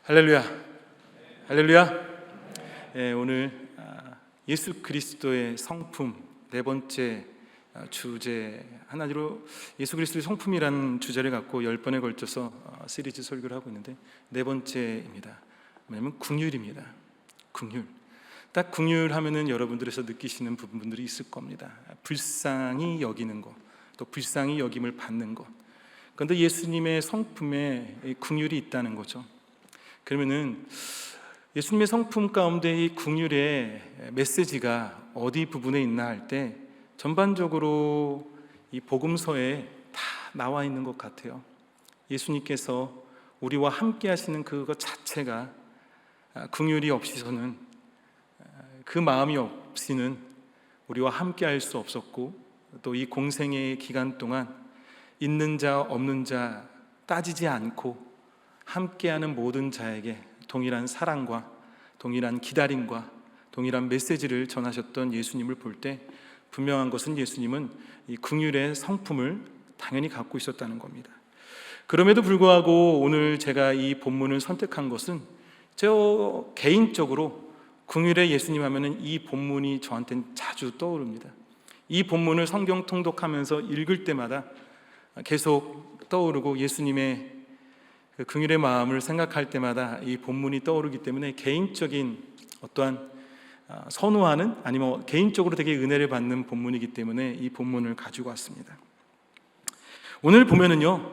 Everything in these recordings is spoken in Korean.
할렐루야, 할렐루야. 오늘 예수 그리스도의 성품 네 번째 주제, 하나로 예수 그리스도의 성품이라는 주제를 갖고 10번에 걸쳐서 시리즈 설교를 하고 있는데 네 번째입니다. 뭐냐면 긍휼입니다. 긍휼. 딱 긍휼 하면은 여러분들에서 느끼시는 부분들이 있을 겁니다. 불쌍히 여기는 것, 또 불쌍히 여김을 받는 것. 그런데 예수님의 성품에 긍휼이 있다는 거죠. 그러면은 예수님의 성품 가운데 이 긍휼의 메시지가 어디 부분에 있나 할 때 전반적으로 이 복음서에 다 나와 있는 것 같아요. 예수님께서 우리와 함께 하시는 그것 자체가 긍휼이 없이서는, 그 마음이 없이는 우리와 함께 할 수 없었고, 또 이 공생의 기간 동안 있는 자 없는 자 따지지 않고 함께하는 모든 자에게 동일한 사랑과 동일한 기다림과 동일한 메시지를 전하셨던 예수님을 볼 때 분명한 것은 예수님은 이 긍휼의 성품을 당연히 갖고 있었다는 겁니다. 그럼에도 불구하고 오늘 제가 이 본문을 선택한 것은 저 개인적으로 긍휼의 예수님 하면은 이 본문이 저한테는 자주 떠오릅니다. 이 본문을 성경 통독하면서 읽을 때마다 계속 떠오르고 예수님의 그 긍휼의 마음을 생각할 때마다 이 본문이 떠오르기 때문에 개인적인 어떠한 선호하는, 아니면 개인적으로 되게 은혜를 받는 본문이기 때문에 이 본문을 가지고 왔습니다. 오늘 보면은요,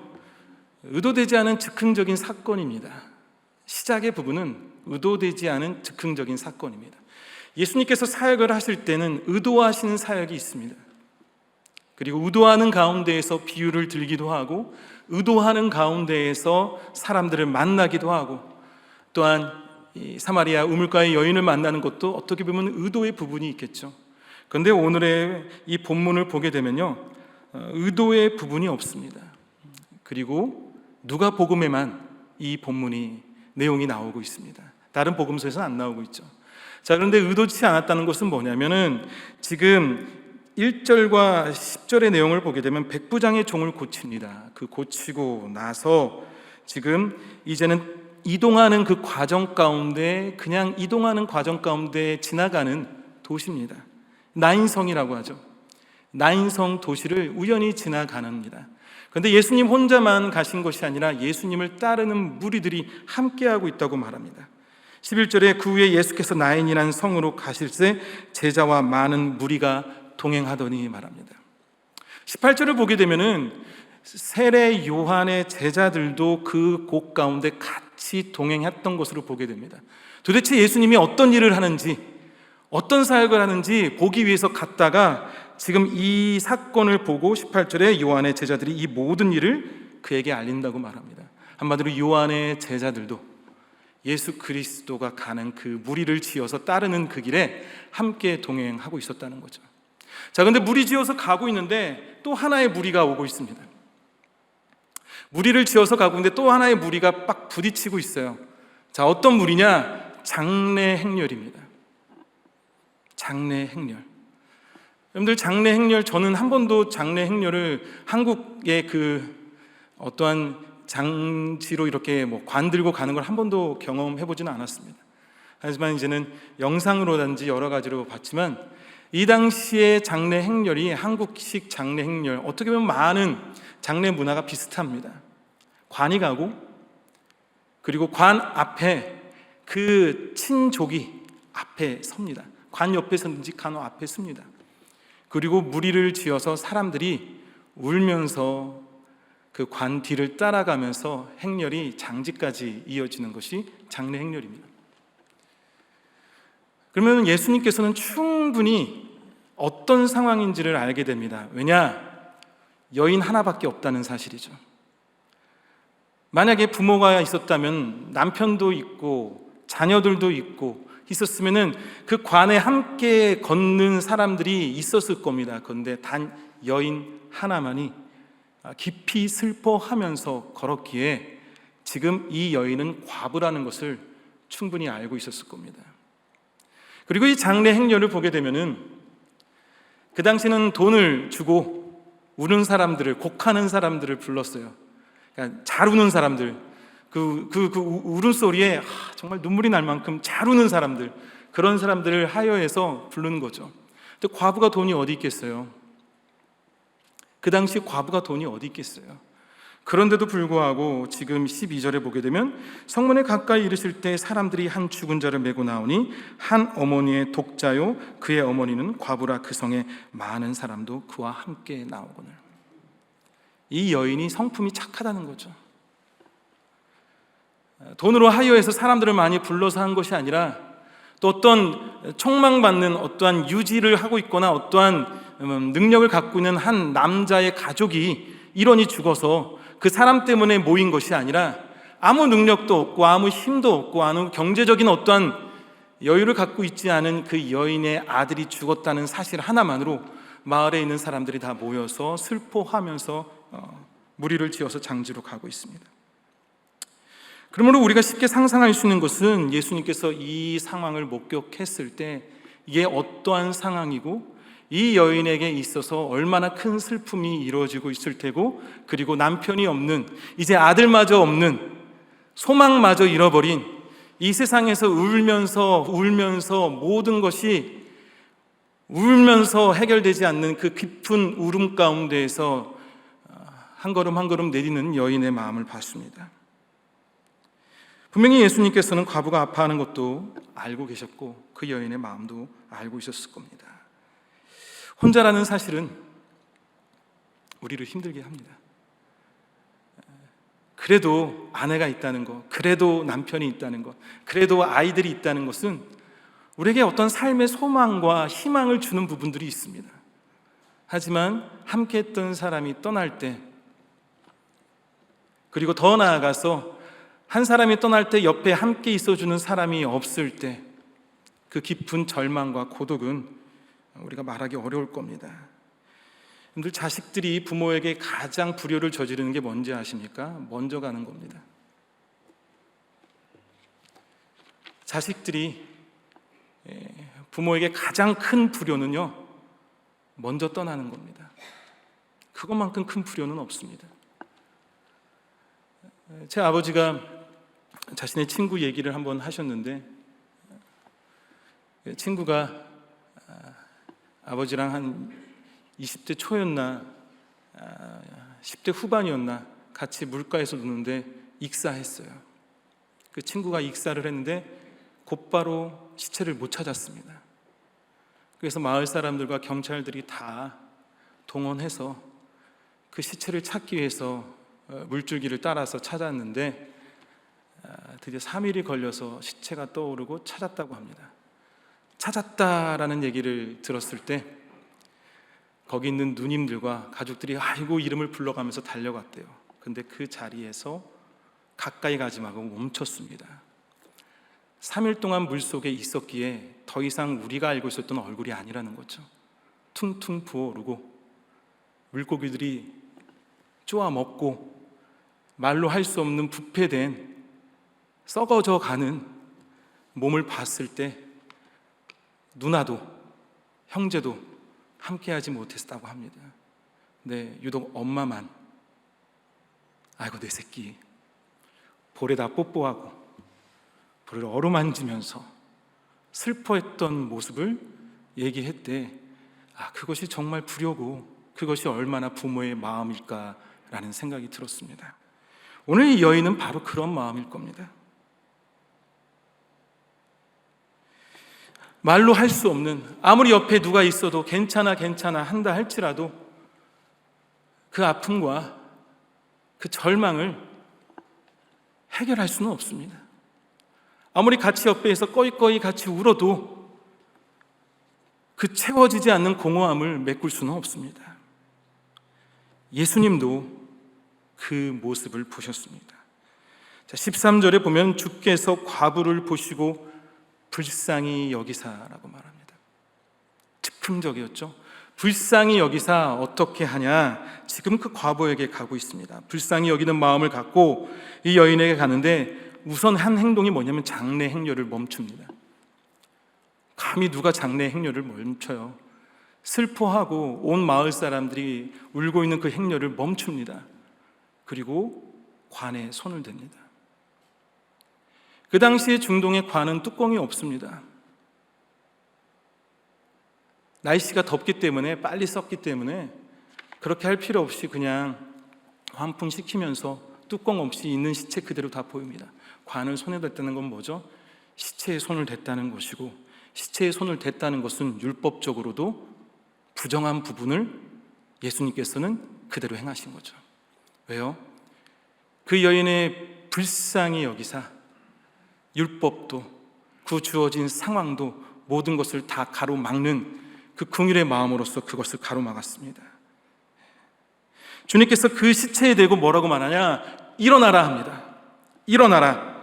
의도되지 않은 즉흥적인 사건입니다. 시작의 부분은 의도되지 않은 즉흥적인 사건입니다. 예수님께서 사역을 하실 때는 의도하시는 사역이 있습니다. 그리고 의도하는 가운데에서 비유를 들기도 하고, 의도하는 가운데에서 사람들을 만나기도 하고, 또한 이 사마리아 우물가의 여인을 만나는 것도 어떻게 보면 의도의 부분이 있겠죠. 그런데 오늘의 이 본문을 보게 되면요, 의도의 부분이 없습니다. 그리고 누가복음에만 이 본문이 내용이 나오고 있습니다. 다른 복음서에서는 안 나오고 있죠. 자, 그런데 의도치 않았다는 것은 뭐냐면은 지금 1절과 10절의 내용을 보게 되면 백부장의 종을 고칩니다. 그 고치고 나서 지금 이제는 이동하는 그 과정 가운데, 그냥 이동하는 과정 가운데 지나가는 도시입니다. 나인성이라고 하죠. 나인성 도시를 우연히 지나가는입니다. 그런데 예수님 혼자만 가신 것이 아니라 예수님을 따르는 무리들이 함께하고 있다고 말합니다. 11절에 그 후에 예수께서 나인이라는 성으로 가실새 제자와 많은 무리가 동행하더니 말합니다. 18절을 보게 되면은 세례 요한의 제자들도 그 곳 가운데 같이 동행했던 것으로 보게 됩니다. 도대체 예수님이 어떤 일을 하는지, 어떤 사역을 하는지 보기 위해서 갔다가 지금 이 사건을 보고 18절에 요한의 제자들이 이 모든 일을 그에게 알린다고 말합니다. 한마디로 요한의 제자들도 예수 그리스도가 가는 그 무리를 지어서 따르는 그 길에 함께 동행하고 있었다는 거죠. 자, 그런데 무리 지어서 가고 있는데 또 하나의 무리가 오고 있습니다. 무리를 지어서 가고 있는데 또 하나의 무리가 빡 부딪히고 있어요. 자, 어떤 무리냐? 장래 행렬입니다. 장래 행렬. 여러분들, 장래 행렬, 저는 한 번도 장래 행렬을 한국의 그 어떠한 장지로 이렇게 관 들고 가는 걸 한 번도 경험해 보지는 않았습니다. 하지만 이제는 영상으로든지 여러 가지로 봤지만 이 당시의 장례 행렬이 한국식 장례 행렬, 어떻게 보면 많은 장례 문화가 비슷합니다. 관이 가고, 그리고 관 앞에 그 친족이 앞에 섭니다. 관 옆에 서든지 관 앞에 섭니다. 그리고 무리를 지어서 사람들이 울면서 그 관 뒤를 따라가면서 행렬이 장지까지 이어지는 것이 장례 행렬입니다. 그러면 예수님께서는 충분히 어떤 상황인지를 알게 됩니다. 왜냐? 여인 하나밖에 없다는 사실이죠. 만약에 부모가 있었다면 남편도 있고 자녀들도 있고 있었으면은 그 관에 함께 걷는 사람들이 있었을 겁니다. 그런데 단 여인 하나만이 깊이 슬퍼하면서 걸었기에 지금 이 여인은 과부라는 것을 충분히 알고 있었을 겁니다. 그리고 이 장례 행렬을 보게 되면은 그 당시는 돈을 주고 우는 사람들을, 곡하는 사람들을 불렀어요. 그러니까 잘 우는 사람들, 그 울음소리에 정말 눈물이 날 만큼 잘 우는 사람들, 그런 사람들을 하여해서 부르는 거죠. 근데 과부가 돈이 어디 있겠어요? 그 당시 과부가 돈이 어디 있겠어요? 그런데도 불구하고 지금 12절에 보게 되면 성문에 가까이 이르실 때 사람들이 한 죽은 자를 메고 나오니 한 어머니의 독자요 그의 어머니는 과부라 그 성에 많은 사람도 그와 함께 나오거늘. 이 여인이 성품이 착하다는 거죠. 돈으로 하여해서 사람들을 많이 불러서 한 것이 아니라 또 어떤 촉망받는 어떠한 유지를 하고 있거나 어떠한 능력을 갖고 있는 한 남자의 가족이 일원이 죽어서 그 사람 때문에 모인 것이 아니라 아무 능력도 없고 아무 힘도 없고 아무 경제적인 어떠한 여유를 갖고 있지 않은 그 여인의 아들이 죽었다는 사실 하나만으로 마을에 있는 사람들이 다 모여서 슬퍼하면서 무리를 지어서 장지로 가고 있습니다. 그러므로 우리가 쉽게 상상할 수 있는 것은 예수님께서 이 상황을 목격했을 때 이게 어떠한 상황이고 이 여인에게 있어서 얼마나 큰 슬픔이 이루어지고 있을 테고, 그리고 남편이 없는, 이제 아들마저 없는, 소망마저 잃어버린 이 세상에서 울면서 모든 것이 울면서 해결되지 않는 그 깊은 울음 가운데에서 한 걸음 한 걸음 내디는 여인의 마음을 봤습니다. 분명히 예수님께서는 과부가 아파하는 것도 알고 계셨고 그 여인의 마음도 알고 있었을 겁니다. 혼자라는 사실은 우리를 힘들게 합니다. 그래도 아내가 있다는 것, 그래도 남편이 있다는 것, 그래도 아이들이 있다는 것은 우리에게 어떤 삶의 소망과 희망을 주는 부분들이 있습니다. 하지만 함께 했던 사람이 떠날 때, 그리고 더 나아가서 한 사람이 떠날 때 옆에 함께 있어주는 사람이 없을 때 그 깊은 절망과 고독은 우리가 말하기 어려울 겁니다. 여러분들, 자식들이 부모에게 가장 불효를 저지르는 게 뭔지 아십니까? 먼저 가는 겁니다. 자식들이 부모에게 가장 큰 불효는요, 먼저 떠나는 겁니다. 그것만큼 큰 불효는 없습니다. 제 아버지가 자신의 친구 얘기를 한번 하셨는데, 친구가 아버지랑 한 20대 초였나 10대 후반이었나 같이 물가에서 노는데 익사했어요. 그 친구가 익사를 했는데 곧바로 시체를 못 찾았습니다. 그래서 마을 사람들과 경찰들이 다 동원해서 그 시체를 찾기 위해서 물줄기를 따라서 찾았는데 드디어 3일이 걸려서 시체가 떠오르고 찾았다고 합니다. 찾았다라는 얘기를 들었을 때 거기 있는 누님들과 가족들이 아이고 이름을 불러가면서 달려갔대요. 근데 그 자리에서 가까이 가지 말고 멈췄습니다. 3일 동안 물속에 있었기에 더 이상 우리가 알고 있었던 얼굴이 아니라는 거죠. 퉁퉁 부어오르고 물고기들이 쪼아 먹고 말로 할 수 없는 부패된 썩어져 가는 몸을 봤을 때 누나도 형제도 함께하지 못했다고 합니다. 근데 유독 엄마만 아이고 내 새끼 볼에다 뽀뽀하고 볼을 어루만지면서 슬퍼했던 모습을 얘기했대. 그것이 정말 불효고 그것이 얼마나 부모의 마음일까라는 생각이 들었습니다. 오늘 이 여인은 바로 그런 마음일 겁니다. 말로 할 수 없는, 아무리 옆에 누가 있어도 괜찮아 한다 할지라도 그 아픔과 그 절망을 해결할 수는 없습니다. 아무리 같이 옆에 있어 꺼이꺼이 같이 울어도 그 채워지지 않는 공허함을 메꿀 수는 없습니다. 예수님도 그 모습을 보셨습니다. 13절에 보면 주께서 과부를 보시고 불쌍히 여기사라고 말합니다. 즉흥적이었죠. 불쌍히 여기사 어떻게 하냐? 지금 그 과부에게 가고 있습니다. 불쌍히 여기는 마음을 갖고 이 여인에게 가는데 우선 한 행동이 뭐냐면 장례 행렬을 멈춥니다. 감히 누가 장례 행렬을 멈춰요? 슬퍼하고 온 마을 사람들이 울고 있는 그 행렬을 멈춥니다. 그리고 관에 손을 댑니다. 그 당시에 중동의 관은 뚜껑이 없습니다. 날씨가 덥기 때문에, 빨리 썩기 때문에 그렇게 할 필요 없이 그냥 환풍시키면서 뚜껑 없이 있는 시체 그대로 다 보입니다. 관을 손에 댔다는 건 뭐죠? 시체에 손을 댔다는 것이고, 시체에 손을 댔다는 것은 율법적으로도 부정한 부분을 예수님께서는 그대로 행하신 거죠. 왜요? 그 여인의 불쌍히 여기사 율법도, 그 주어진 상황도, 모든 것을 다 가로막는 그 긍휼의 마음으로서 그것을 가로막았습니다. 주님께서 그 시체에 대고 뭐라고 말하냐? 일어나라 합니다. 일어나라.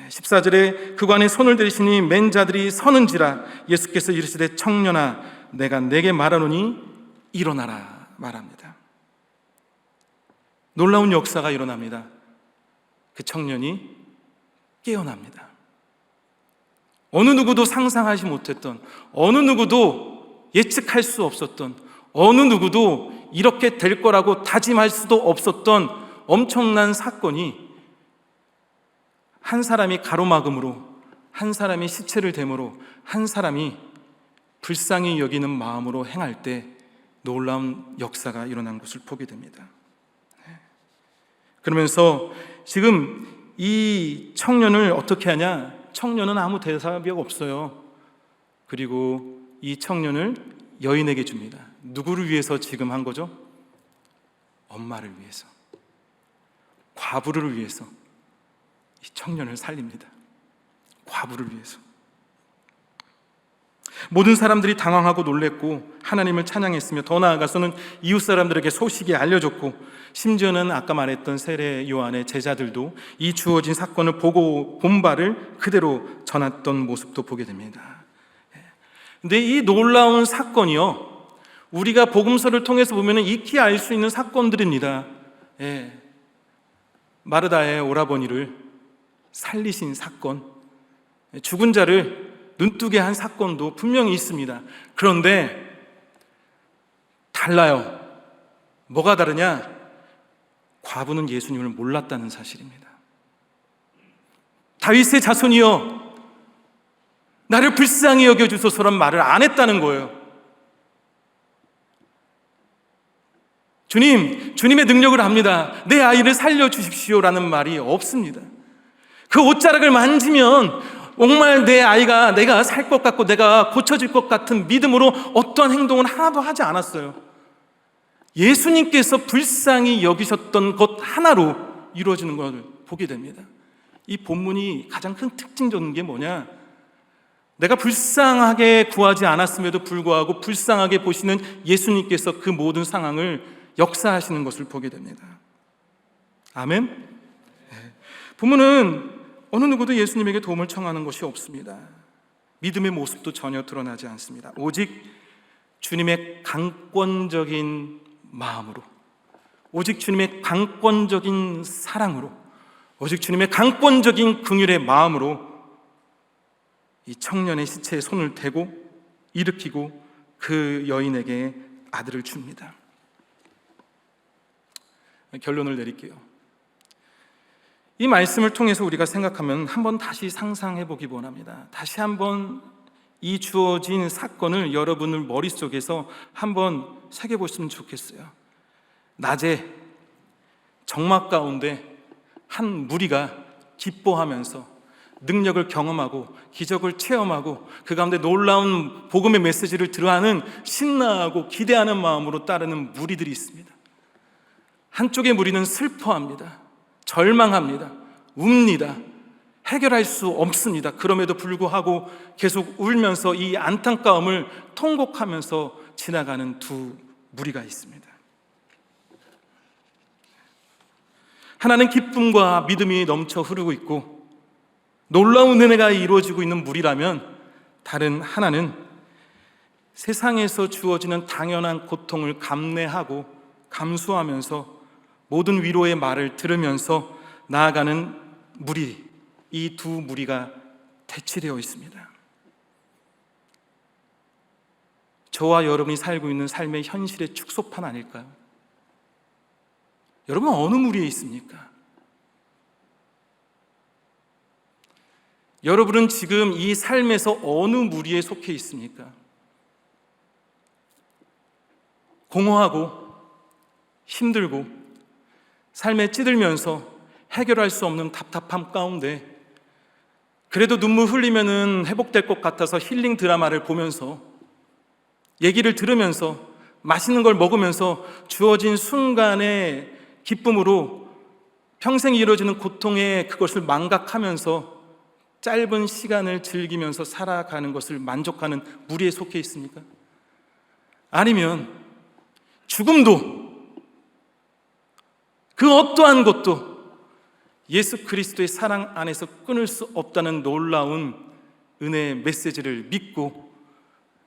14절에 그 관에 손을 들이시니 맨 자들이 서는지라. 예수께서 이르시되 청년아, 내가 내게 말하노니 일어나라 말합니다. 놀라운 역사가 일어납니다. 그 청년이 깨어납니다. 어느 누구도 상상하지 못했던, 어느 누구도 예측할 수 없었던, 어느 누구도 이렇게 될 거라고 다짐할 수도 없었던 엄청난 사건이 한 사람이 가로막음으로, 한 사람이 시체를 댐으로, 한 사람이 불쌍히 여기는 마음으로 행할 때 놀라운 역사가 일어난 것을 보게 됩니다. 그러면서 지금 이 청년을 어떻게 하냐? 청년은 아무 대답이 없어요. 그리고 이 청년을 여인에게 줍니다. 누구를 위해서 지금 한 거죠? 엄마를 위해서, 과부를 위해서 이 청년을 살립니다. 과부를 위해서. 모든 사람들이 당황하고 놀랬고 하나님을 찬양했으며, 더 나아가서는 이웃 사람들에게 소식이 알려졌고, 심지어는 아까 말했던 세례 요한의 제자들도 이 주어진 사건을 보고 본 바를 그대로 전했던 모습도 보게 됩니다. 근데 이 놀라운 사건이요, 우리가 복음서를 통해서 보면 익히 알 수 있는 사건들입니다. 마르다의 오라버니를 살리신 사건, 죽은 자를 눈뜨게 한 사건도 분명히 있습니다. 그런데 달라요. 뭐가 다르냐? 과부는 예수님을 몰랐다는 사실입니다. 다윗의 자손이여, 나를 불쌍히 여겨주소서란 말을 안 했다는 거예요. 주님의 능력을 압니다. 내 아이를 살려주십시오라는 말이 없습니다. 그 옷자락을 만지면 정말 내 아이가, 내가 살 것 같고 내가 고쳐질 것 같은 믿음으로 어떠한 행동을 하나도 하지 않았어요. 예수님께서 불쌍히 여기셨던 것 하나로 이루어지는 것을 보게 됩니다. 이 본문이 가장 큰 특징적인 게 뭐냐? 내가 불쌍하게 구하지 않았음에도 불구하고 불쌍하게 보시는 예수님께서 그 모든 상황을 역사하시는 것을 보게 됩니다. 아멘? 본문은 어느 누구도 예수님에게 도움을 청하는 것이 없습니다. 믿음의 모습도 전혀 드러나지 않습니다. 오직 주님의 강권적인 마음으로, 오직 주님의 강권적인 사랑으로, 오직 주님의 강권적인 긍휼의 마음으로 이 청년의 시체에 손을 대고 일으키고 그 여인에게 아들을 줍니다. 결론을 내릴게요. 이 말씀을 통해서 우리가 생각하면 한번 다시 상상해 보기 원합니다. 다시 한번 이 주어진 사건을 여러분의 머릿속에서 한번 새겨보시면 좋겠어요. 낮에 정막 가운데 한 무리가 기뻐하면서 능력을 경험하고 기적을 체험하고 그 가운데 놀라운 복음의 메시지를 들어하는 신나하고 기대하는 마음으로 따르는 무리들이 있습니다. 한쪽의 무리는 슬퍼합니다. 절망합니다. 웁니다. 해결할 수 없습니다. 그럼에도 불구하고 계속 울면서 이 안타까움을 통곡하면서 지나가는 두 무리가 있습니다. 하나는 기쁨과 믿음이 넘쳐 흐르고 있고 놀라운 은혜가 이루어지고 있는 무리라면, 다른 하나는 세상에서 주어지는 당연한 고통을 감내하고 감수하면서 모든 위로의 말을 들으면서 나아가는 무리, 이 두 무리가 대치되어 있습니다. 저와 여러분이 살고 있는 삶의 현실의 축소판 아닐까요? 여러분 어느 무리에 있습니까? 여러분은 지금 이 삶에서 어느 무리에 속해 있습니까? 공허하고 힘들고 삶에 찌들면서 해결할 수 없는 답답함 가운데 그래도 눈물 흘리면은 회복될 것 같아서 힐링 드라마를 보면서 얘기를 들으면서 맛있는 걸 먹으면서 주어진 순간의 기쁨으로 평생 이루어지는 고통에 그것을 망각하면서 짧은 시간을 즐기면서 살아가는 것을 만족하는 무리에 속해 있습니까? 아니면 죽음도 그 어떠한 것도 예수 그리스도의 사랑 안에서 끊을 수 없다는 놀라운 은혜의 메시지를 믿고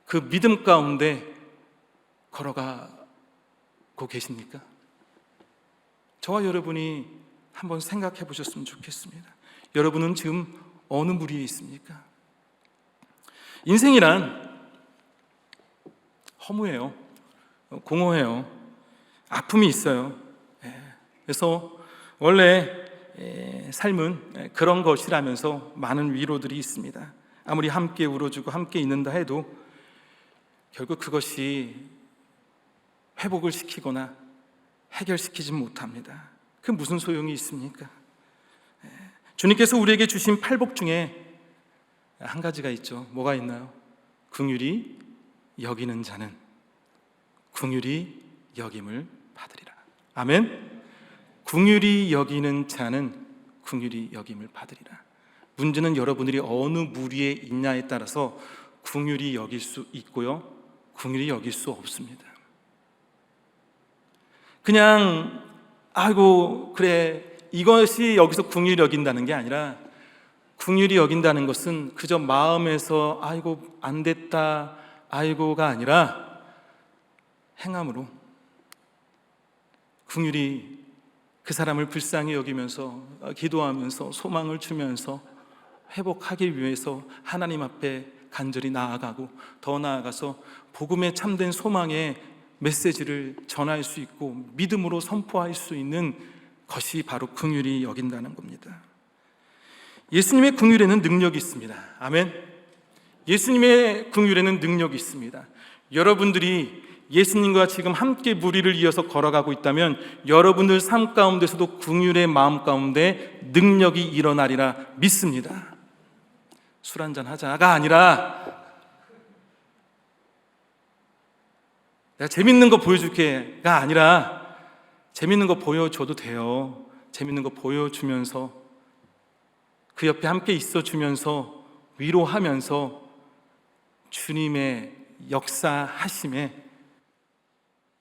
그 믿음 가운데 걸어가고 계십니까? 저와 여러분이 한번 생각해 보셨으면 좋겠습니다. 여러분은 지금 어느 무리에 있습니까? 인생이란 허무해요. 공허해요. 아픔이 있어요. 그래서 원래 삶은 그런 것이라면서 많은 위로들이 있습니다. 아무리 함께 울어주고 함께 있는다 해도 결국 그것이 회복을 시키거나 해결시키지 못합니다. 그 무슨 소용이 있습니까? 주님께서 우리에게 주신 팔복 중에 한 가지가 있죠. 뭐가 있나요? 긍휼히 여기는 자는 긍휼히 여김을 받으리라. 아멘. 긍휼히 여기는 자는 긍휼히 여김을 받으리라. 문제는 여러분들이 어느 무리에 있냐에 따라서 긍휼히 여길 수 있고요, 긍휼히 여길 수 없습니다. 그냥 아이고 그래 이것이 여기서 긍휼히 여긴다는 게 아니라, 긍휼히 여긴다는 것은 그저 마음에서 아이고 안 됐다 아이고가 아니라 행함으로 긍휼히 그 사람을 불쌍히 여기면서 기도하면서 소망을 주면서 회복하기 위해서 하나님 앞에 간절히 나아가고 더 나아가서 복음의 참된 소망의 메시지를 전할 수 있고 믿음으로 선포할 수 있는 것이 바로 긍휼히 여긴다는 겁니다. 예수님의 긍휼에는 능력이 있습니다. 아멘. 예수님의 긍휼에는 능력이 있습니다. 여러분들이 예수님과 지금 함께 무리를 이어서 걸어가고 있다면 여러분들 삶 가운데서도 긍휼의 마음 가운데 능력이 일어나리라 믿습니다. 술 한잔 하자가 아니라 내가 재밌는 거 보여줄게가 아니라 재밌는 거 보여줘도 돼요. 재밌는 거 보여주면서 그 옆에 함께 있어주면서 위로하면서 주님의 역사하심에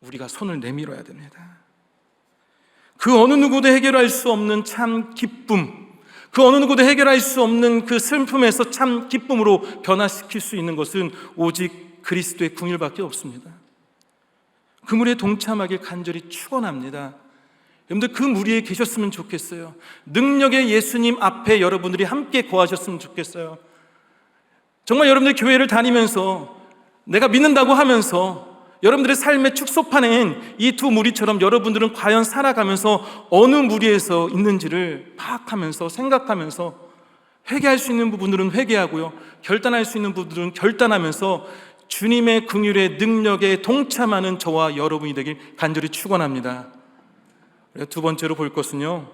우리가 손을 내밀어야 됩니다. 그 어느 누구도 해결할 수 없는 참 기쁨, 그 어느 누구도 해결할 수 없는 그 슬픔에서 참 기쁨으로 변화시킬 수 있는 것은 오직 그리스도의 긍휼밖에 없습니다. 그 무리에 동참하길 간절히 축원합니다. 여러분들 그 무리에 계셨으면 좋겠어요. 능력의 예수님 앞에 여러분들이 함께 거하셨으면 좋겠어요. 정말 여러분들 교회를 다니면서 내가 믿는다고 하면서 여러분들의 삶의 축소판인 이 두 무리처럼 여러분들은 과연 살아가면서 어느 무리에서 있는지를 파악하면서 생각하면서 회개할 수 있는 부분들은 회개하고요, 결단할 수 있는 부분들은 결단하면서 주님의 긍휼의 능력에 동참하는 저와 여러분이 되길 간절히 축원합니다. 두 번째로 볼 것은요,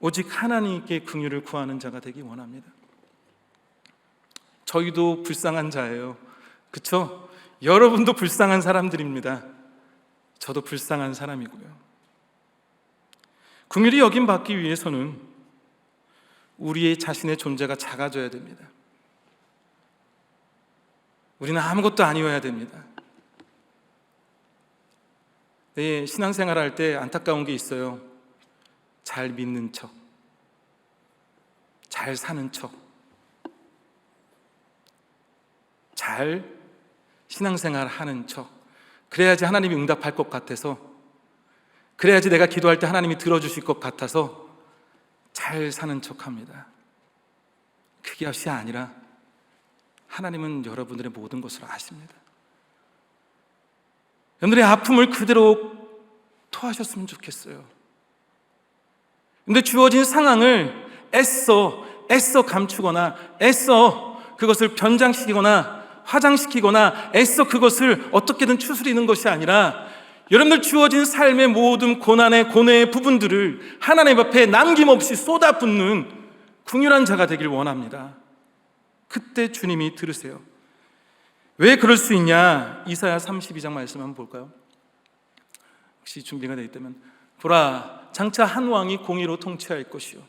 오직 하나님께 긍휼을 구하는 자가 되기 원합니다. 저희도 불쌍한 자예요. 그렇죠? 여러분도 불쌍한 사람들입니다. 저도 불쌍한 사람이고요. 긍휼히 여김 받기 위해서는 우리의 자신의 존재가 작아져야 됩니다. 우리는 아무것도 아니어야 됩니다. 네, 신앙생활 할 때 안타까운 게 있어요. 잘 믿는 척, 잘 사는 척, 잘 신앙생활 하는 척, 그래야지 하나님이 응답할 것 같아서, 그래야지 내가 기도할 때 하나님이 들어주실 것 같아서 잘 사는 척 합니다. 그것이 아니라 하나님은 여러분들의 모든 것을 아십니다. 여러분들의 아픔을 그대로 토하셨으면 좋겠어요. 근데 주어진 상황을 애써 애써 감추거나 애써 그것을 변장시키거나 화장시키거나 애써 그것을 어떻게든 추스리는 것이 아니라 여러분들 주어진 삶의 모든 고뇌의 부분들을 하나님 앞에 남김없이 쏟아붓는 긍휼한 자가 되길 원합니다. 그때 주님이 들으세요. 왜 그럴 수 있냐? 이사야 32장 말씀 한번 볼까요? 혹시 준비가 되어 있다면, 보라, 장차 한 왕이 공의로 통치할 것이요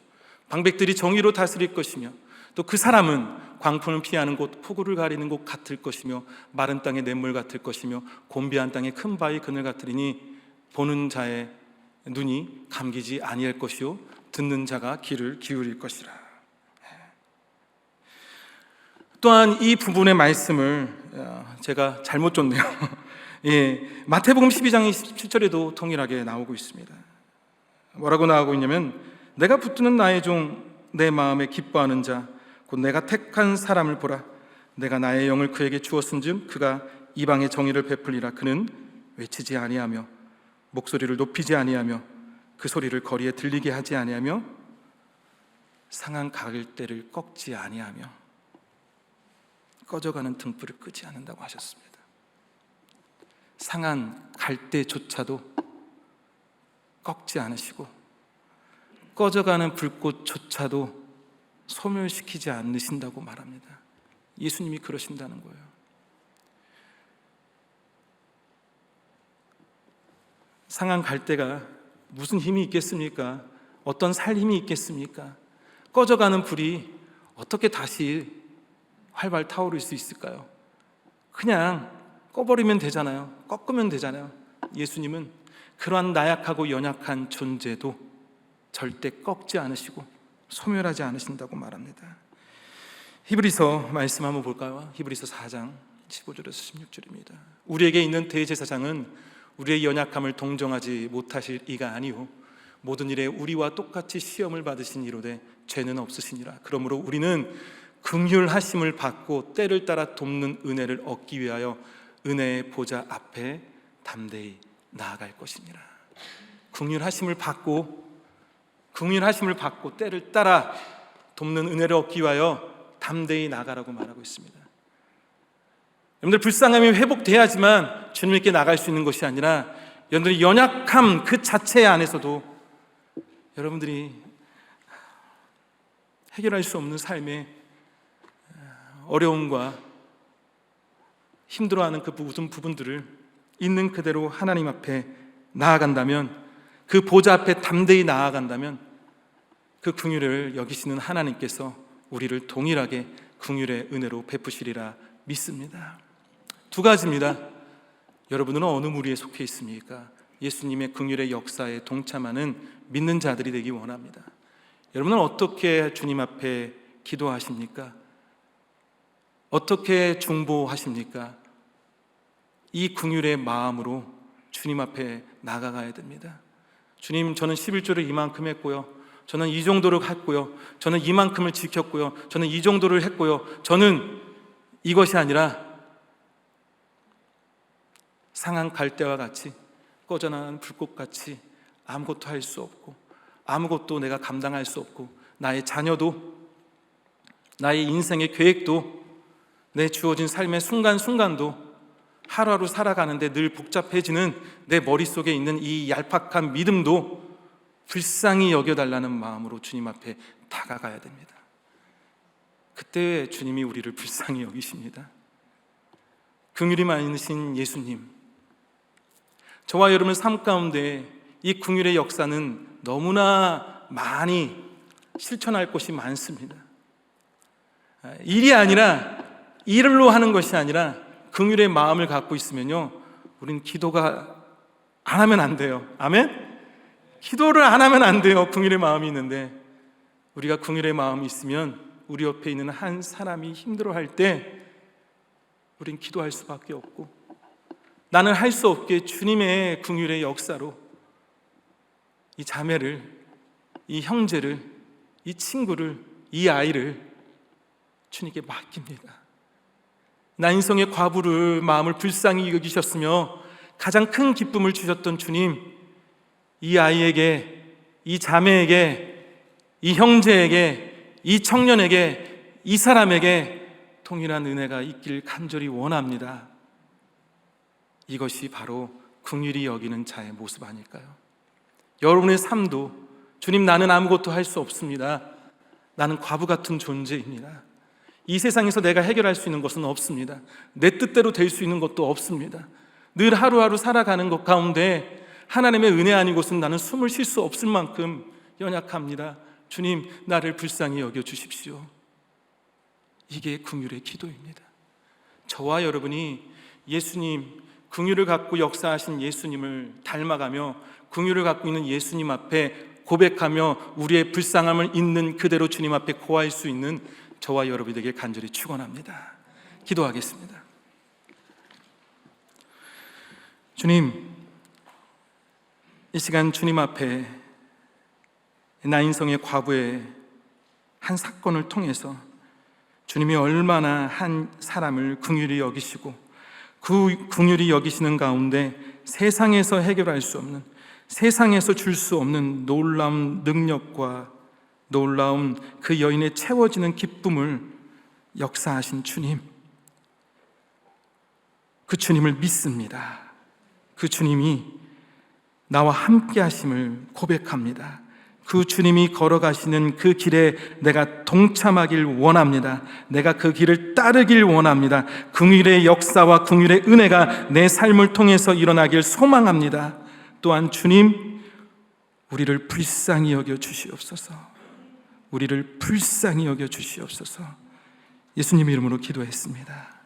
방백들이 정의로 다스릴 것이며 또 그 사람은 광풍을 피하는 곳, 폭우를 가리는 곳 같을 것이며 마른 땅의 냇물 같을 것이며 곤비한 땅의 큰 바위 그늘 같으리니 보는 자의 눈이 감기지 아니할 것이요 듣는 자가 귀를 기울일 것이라. 또한 이 부분의 말씀을 제가 잘못 줬네요. 마태복음 12장 27절에도 동일하게 나오고 있습니다. 뭐라고 나오고 있냐면, 내가 붙드는 나의 종 내 마음에 기뻐하는 자 곧 내가 택한 사람을 보라. 내가 나의 영을 그에게 주었은즉 그가 이방의 정의를 베풀리라. 그는 외치지 아니하며 목소리를 높이지 아니하며 그 소리를 거리에 들리게 하지 아니하며 상한 가글대를 꺾지 아니하며 꺼져가는 등불을 끄지 않는다고 하셨습니다. 상한 갈대조차도 꺾지 않으시고 꺼져가는 불꽃조차도 소멸시키지 않으신다고 말합니다. 예수님이 그러신다는 거예요. 상한 갈대가 무슨 힘이 있겠습니까? 어떤 살 힘이 있겠습니까? 꺼져가는 불이 어떻게 다시 활발 타오를 수 있을까요? 그냥 꺼버리면 되잖아요. 꺾으면 되잖아요. 예수님은 그러한 나약하고 연약한 존재도 절대 꺾지 않으시고 소멸하지 않으신다고 말합니다. 히브리서 말씀 한번 볼까요? 히브리서 4장 15절에서 16절입니다. 우리에게 있는 대제사장은 우리의 연약함을 동정하지 못하실 이가 아니요 모든 일에 우리와 똑같이 시험을 받으신 이로되 죄는 없으시니라. 그러므로 우리는 긍휼하심을 받고 때를 따라 돕는 은혜를 얻기 위하여 은혜의 보좌 앞에 담대히 나아갈 것이니라. 긍휼하심을 받고 때를 따라 돕는 은혜를 얻기 위하여 담대히 나가라고 말하고 있습니다. 여러분들 불쌍함이 회복돼야지만 주님께 나갈 수 있는 것이 아니라 여러분들의 연약함 그 자체 안에서도 여러분들이 해결할 수 없는 삶의 어려움과 힘들어하는 그 모든 부분들을 있는 그대로 하나님 앞에 나아간다면, 그 보좌 앞에 담대히 나아간다면 그 긍휼을 여기시는 하나님께서 우리를 동일하게 긍휼의 은혜로 베푸시리라 믿습니다. 두 가지입니다. 여러분은 어느 무리에 속해 있습니까? 예수님의 긍휼의 역사에 동참하는 믿는 자들이 되기 원합니다. 여러분은 어떻게 주님 앞에 기도하십니까? 어떻게 중보하십니까? 이 긍휼의 마음으로 주님 앞에 나아가야 됩니다. 주님, 저는 11조를 이만큼 했고요, 저는 이 정도를 했고요, 저는 이만큼을 지켰고요, 저는 이 정도를 했고요, 저는 이것이 아니라 상한 갈대와 같이 꺼져나가는 불꽃같이 아무것도 할 수 없고 아무것도 내가 감당할 수 없고 나의 자녀도 나의 인생의 계획도 내 주어진 삶의 순간순간도 하루하루 살아가는데 늘 복잡해지는 내 머릿속에 있는 이 얄팍한 믿음도 불쌍히 여겨달라는 마음으로 주님 앞에 다가가야 됩니다. 그때 주님이 우리를 불쌍히 여기십니다. 긍휼이 많으신 예수님, 저와 여러분 삶 가운데 이 긍휼의 역사는 너무나 많이 실천할 것이 많습니다. 일이 아니라 일로 하는 것이 아니라 긍휼의 마음을 갖고 있으면요, 우리는 기도가 안 하면 안 돼요. 아멘? 기도를 안 하면 안 돼요. 긍휼의 마음이 있는데, 우리가 긍휼의 마음이 있으면 우리 옆에 있는 한 사람이 힘들어할 때 우린 기도할 수밖에 없고, 나는 할 수 없게 주님의 긍휼의 역사로 이 자매를, 이 형제를, 이 친구를, 이 아이를 주님께 맡깁니다. 나인성의 과부를 마음을 불쌍히 여기셨으며 가장 큰 기쁨을 주셨던 주님, 이 아이에게, 이 자매에게, 이 형제에게, 이 청년에게, 이 사람에게 동일한 은혜가 있길 간절히 원합니다. 이것이 바로 긍휼히 여기는 자의 모습 아닐까요? 여러분의 삶도 주님, 나는 아무것도 할 수 없습니다. 나는 과부 같은 존재입니다. 이 세상에서 내가 해결할 수 있는 것은 없습니다. 내 뜻대로 될 수 있는 것도 없습니다. 늘 하루하루 살아가는 것 가운데 하나님의 은혜 아닌 곳은 나는 숨을 쉴 수 없을 만큼 연약합니다. 주님, 나를 불쌍히 여겨주십시오. 이게 긍휼의 기도입니다. 저와 여러분이 예수님, 긍휼을 갖고 역사하신 예수님을 닮아가며 긍휼을 갖고 있는 예수님 앞에 고백하며 우리의 불쌍함을 있는 그대로 주님 앞에 고할 수 있는 저와 여러분이 되길 간절히 축원합니다. 기도하겠습니다. 주님, 이 시간 주님 앞에 나인성의 과부의 한 사건을 통해서 주님이 얼마나 한 사람을 긍휼히 여기시고 그 긍휼히 여기시는 가운데 세상에서 해결할 수 없는, 세상에서 줄 수 없는 놀라운 능력과 놀라운 그 여인의 채워지는 기쁨을 역사하신 주님, 그 주님을 믿습니다. 그 주님이 나와 함께 하심을 고백합니다. 그 주님이 걸어가시는 그 길에 내가 동참하길 원합니다. 내가 그 길을 따르길 원합니다. 긍휼의 역사와 긍휼의 은혜가 내 삶을 통해서 일어나길 소망합니다. 또한 주님, 우리를 불쌍히 여겨 주시옵소서. 우리를 불쌍히 여겨 주시옵소서. 예수님 이름으로 기도했습니다.